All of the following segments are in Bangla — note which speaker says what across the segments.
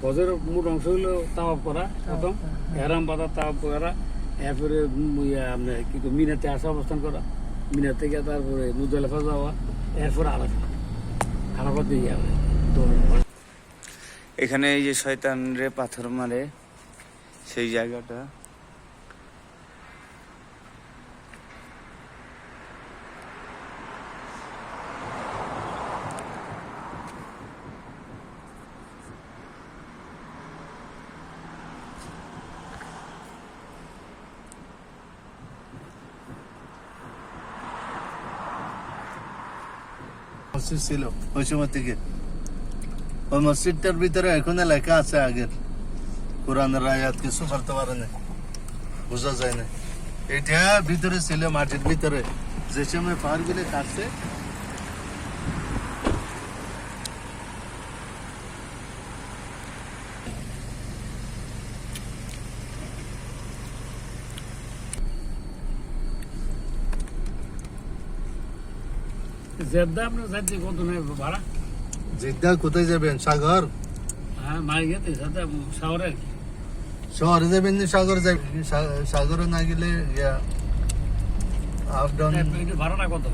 Speaker 1: হজের মূল অংশ হলো তাওয়াফ করা প্রথম, এহরাম বাঁধা, তাওয়াফ করা, এরপরে আপনার কি মিনাতে আসা অবস্থান করা, মিনার থেকে তারপরে মুজদালিফা যাওয়া, এরপরে আরাফাত দিয়ে যাবে।
Speaker 2: এখানে এই যে শয়তান রে পাথর মারে সেই জায়গাটা।
Speaker 3: মসজিদ ছিল ওই সময় থেকে। ওই মসজিদটার ভিতরে এখন লেখা আছে আগের কোরআনের আয়াত, কিছু করতে পারে না, বোঝা যায় না। এটা ভিতরে ছিল, মাটির ভিতরে। যে সময় পাহাড় গুলো কাটছে
Speaker 1: জেদ্দা আপনার যাচ্ছে কত নেই ভাড়া?
Speaker 3: জিদ্দা কোথায় যাবেন? সাগর?
Speaker 1: হ্যাঁ, মারি গেছে সাথে শহরে আর কি।
Speaker 3: শহরে যাবেন না সাগরে যাবেন? সাগরে না গেলে আপ ডাউন
Speaker 1: ভাড়াটা কত?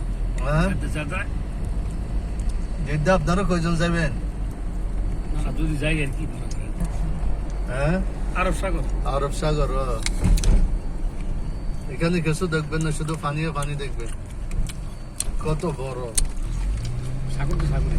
Speaker 3: হ্যাঁ, জিদ্দা আপনারা কয়জন যাবেন?
Speaker 1: যদি যাই আর কি,
Speaker 3: হ্যাঁ,
Speaker 1: আরব সাগর।
Speaker 3: আরব সাগর। এখানে কিছু দেখবেন না, শুধু পানি পানি দেখবেন। কত বড়
Speaker 1: সাগর তো সাগরে।